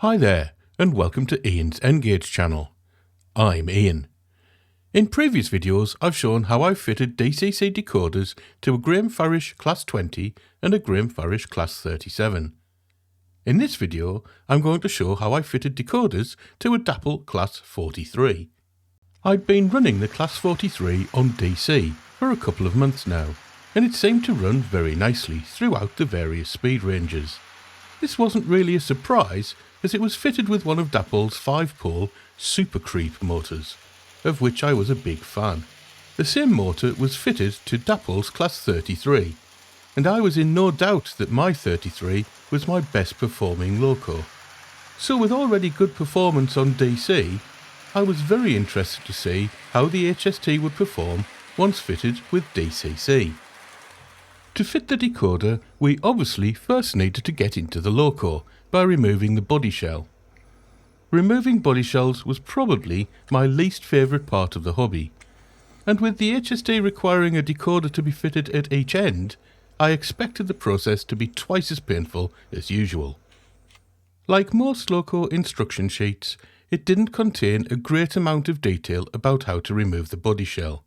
Hi there, and welcome to Ian's Engage channel. I'm Ian. In previous videos, I've shown how I've fitted DCC decoders to a Graham Farish Class 20 and a Graham Farish Class 37. In this video, I'm going to show how I fitted decoders to a Dapol Class 43. I'd been running the Class 43 on DC for a couple of months now, and it seemed to run very nicely throughout the various speed ranges. This wasn't really a surprise, as it was fitted with one of Dapol's 5-pole Super Creep motors, of which I was a big fan. The same motor was fitted to Dapol's Class 33, and I was in no doubt that my 33 was my best performing loco. So with already good performance on DC, I was very interested to see how the HST would perform once fitted with DCC. To fit the decoder, we obviously first needed to get into the loco by removing the body shell. Removing body shells was probably my least favourite part of the hobby, and with the HST requiring a decoder to be fitted at each end, I expected the process to be twice as painful as usual. Like most loco instruction sheets, it didn't contain a great amount of detail about how to remove the body shell.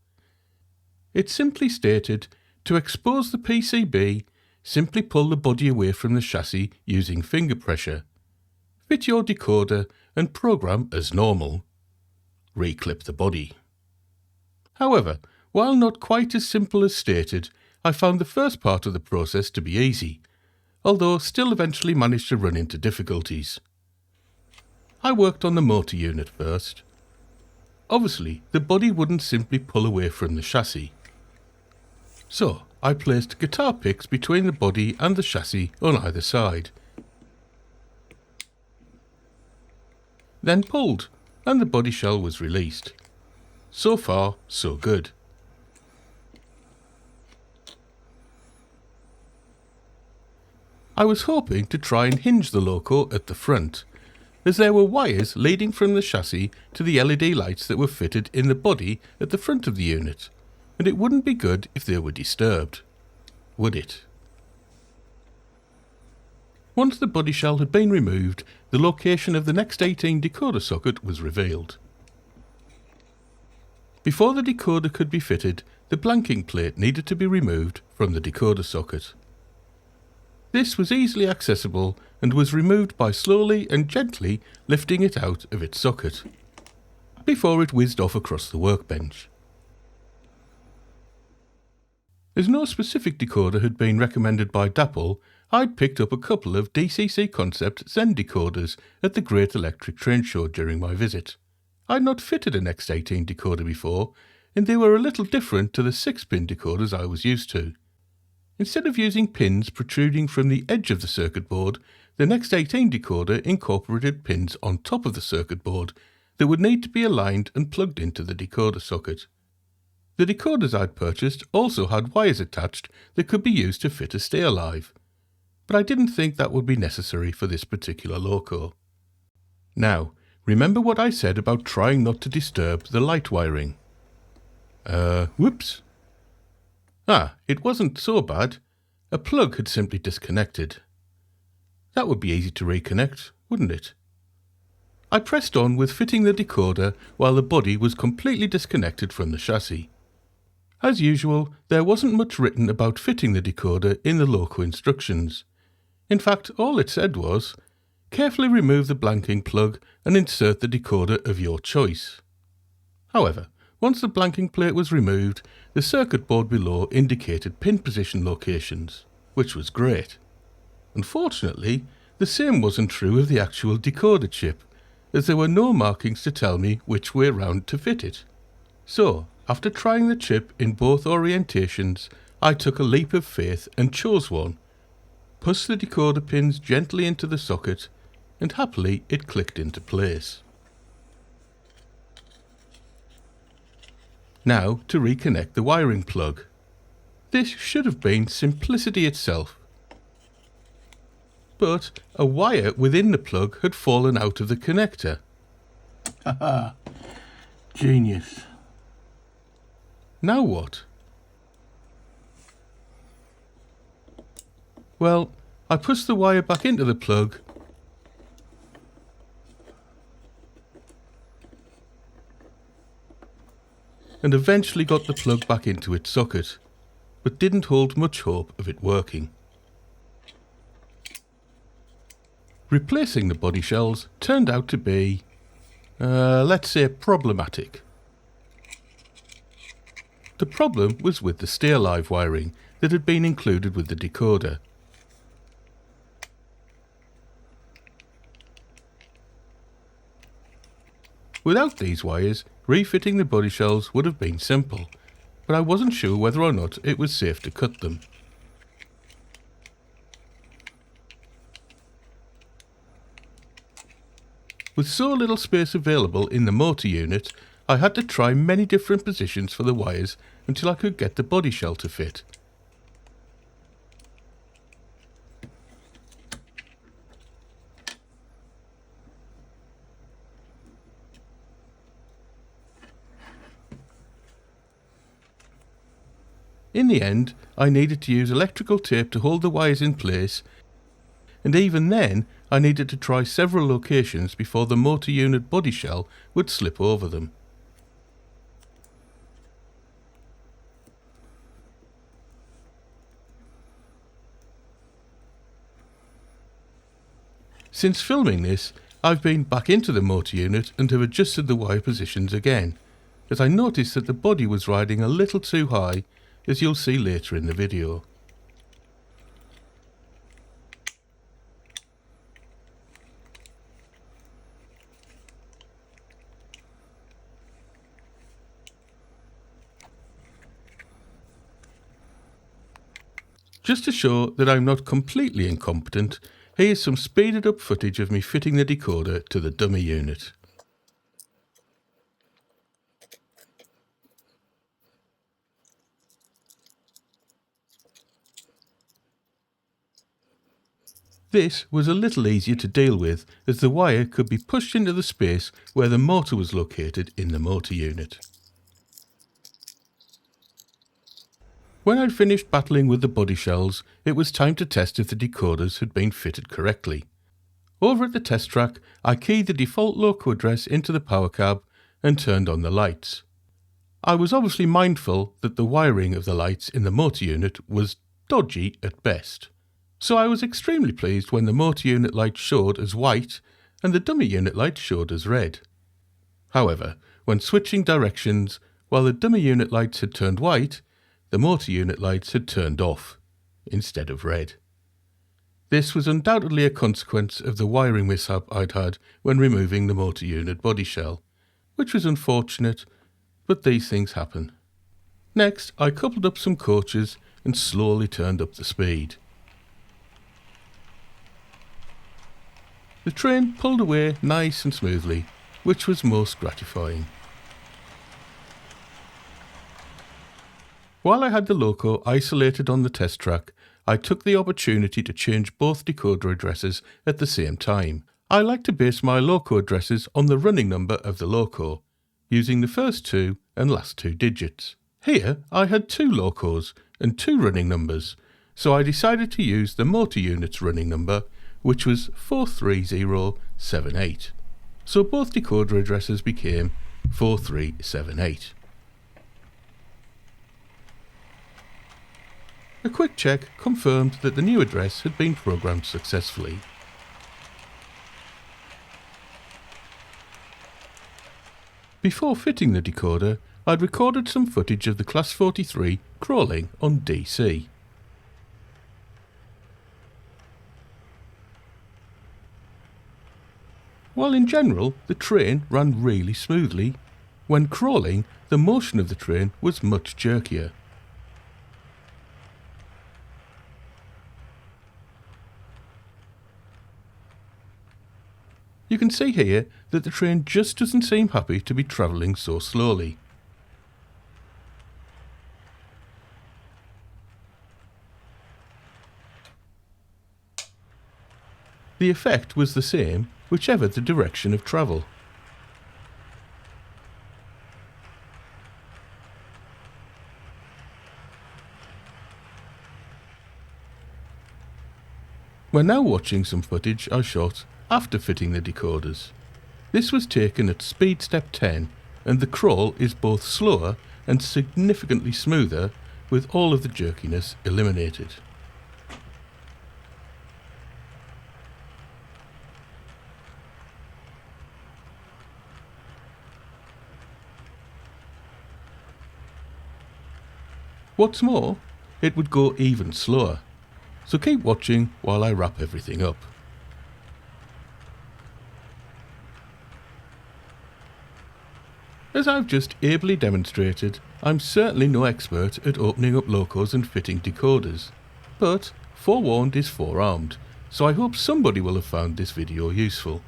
It simply stated, to expose the PCB, simply pull the body away from the chassis using finger pressure. Fit your decoder and program as normal. Reclip the body. However, while not quite as simple as stated, I found the first part of the process to be easy, although still eventually managed to run into difficulties. I worked on the motor unit first. Obviously, the body wouldn't simply pull away from the chassis. So, I placed guitar picks between the body and the chassis on either side. Then pulled, and the body shell was released. So far, so good. I was hoping to try and hinge the loco at the front, as there were wires leading from the chassis to the LED lights that were fitted in the body at the front of the unit, and it wouldn't be good if they were disturbed, would it? Once the body shell had been removed, the location of the next 18 decoder socket was revealed. Before the decoder could be fitted, the blanking plate needed to be removed from the decoder socket. This was easily accessible and was removed by slowly and gently lifting it out of its socket, before it whizzed off across the workbench. As no specific decoder had been recommended by Dapol, I'd picked up a couple of DCC Concept Zen decoders at the Great Electric Train Show during my visit. I'd not fitted an X18 decoder before, and they were a little different to the 6-pin decoders I was used to. Instead of using pins protruding from the edge of the circuit board, the X18 decoder incorporated pins on top of the circuit board that would need to be aligned and plugged into the decoder socket. The decoders I'd purchased also had wires attached that could be used to fit a stay alive, but I didn't think that would be necessary for this particular loco. Now, remember what I said about trying not to disturb the light wiring? Whoops. It wasn't so bad. A plug had simply disconnected. That would be easy to reconnect, wouldn't it? I pressed on with fitting the decoder while the body was completely disconnected from the chassis. As usual, there wasn't much written about fitting the decoder in the loco instructions. In fact, all it said was, carefully remove the blanking plug and insert the decoder of your choice. However, once the blanking plate was removed, the circuit board below indicated pin position locations, which was great. Unfortunately, the same wasn't true of the actual decoder chip, as there were no markings to tell me which way round to fit it. So, after trying the chip in both orientations, I took a leap of faith and chose one, pushed the decoder pins gently into the socket, and happily it clicked into place. Now to reconnect the wiring plug. This should have been simplicity itself. But a wire within the plug had fallen out of the connector. Haha, genius. Now what? Well, I pushed the wire back into the plug and eventually got the plug back into its socket, but didn't hold much hope of it working. Replacing the body shells turned out to be, let's say, problematic. The problem was with the stay alive wiring that had been included with the decoder. Without these wires, refitting the body shells would have been simple, but I wasn't sure whether or not it was safe to cut them. With so little space available in the motor unit, I had to try many different positions for the wires until I could get the body shell to fit. In the end, I needed to use electrical tape to hold the wires in place, and even then I needed to try several locations before the motor unit body shell would slip over them. Since filming this, I've been back into the motor unit and have adjusted the wire positions again, as I noticed that the body was riding a little too high, as you'll see later in the video. Just to show that I'm not completely incompetent, here's some speeded up footage of me fitting the decoder to the dummy unit. This was a little easier to deal with, as the wire could be pushed into the space where the motor was located in the motor unit. When I'd finished battling with the body shells, it was time to test if the decoders had been fitted correctly. Over at the test track, I keyed the default loco address into the power cab and turned on the lights. I was obviously mindful that the wiring of the lights in the motor unit was dodgy at best. So I was extremely pleased when the motor unit light showed as white and the dummy unit light showed as red. However, when switching directions, while the dummy unit lights had turned white, the motor unit lights had turned off, instead of red. This was undoubtedly a consequence of the wiring mishap I'd had when removing the motor unit body shell, which was unfortunate, but these things happen. Next, I coupled up some coaches and slowly turned up the speed. The train pulled away nice and smoothly, which was most gratifying. While I had the loco isolated on the test track, I took the opportunity to change both decoder addresses at the same time. I like to base my loco addresses on the running number of the loco, using the first two and last two digits. Here I had two locos and two running numbers, so I decided to use the motor unit's running number, which was 43078. So both decoder addresses became 4378. A quick check confirmed that the new address had been programmed successfully. Before fitting the decoder, I'd recorded some footage of the Class 43 crawling on DC. While in general the train ran really smoothly, when crawling the motion of the train was much jerkier. You can see here that the train just doesn't seem happy to be travelling so slowly. The effect was the same, whichever the direction of travel. We're now watching some footage I shot after fitting the decoders. This was taken at speed step 10, and the crawl is both slower and significantly smoother with all of the jerkiness eliminated. What's more, it would go even slower, so keep watching while I wrap everything up. As I've just ably demonstrated, I'm certainly no expert at opening up locos and fitting decoders, but forewarned is forearmed, so I hope somebody will have found this video useful.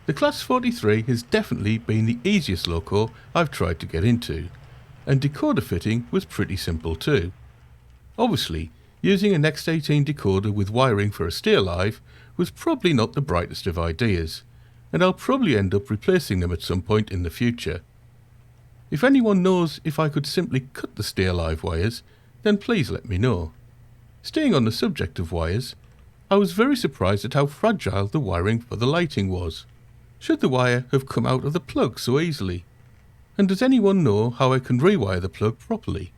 The Class 43 has definitely been the easiest loco I've tried to get into, and decoder fitting was pretty simple too. Obviously, using an X18 decoder with wiring for a stay alive was probably not the brightest of ideas, and I'll probably end up replacing them at some point in the future. If anyone knows if I could simply cut the stay alive wires, then please let me know. Staying on the subject of wires, I was very surprised at how fragile the wiring for the lighting was. Should the wire have come out of the plug so easily? And does anyone know how I can rewire the plug properly?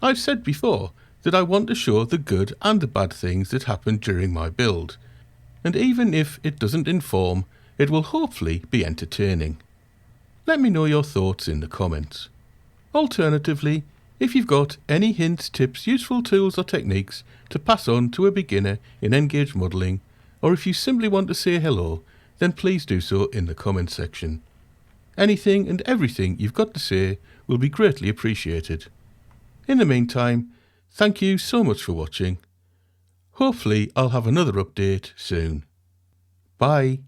I've said before that I want to show the good and the bad things that happen during my build, and even if it doesn't inform, it will hopefully be entertaining. Let me know your thoughts in the comments. Alternatively, if you've got any hints, tips, useful tools or techniques to pass on to a beginner in N-Gauge modelling, or if you simply want to say hello, then please do so in the comments section. Anything and everything you've got to say will be greatly appreciated. In the meantime, thank you so much for watching. Hopefully I'll have another update soon. Bye.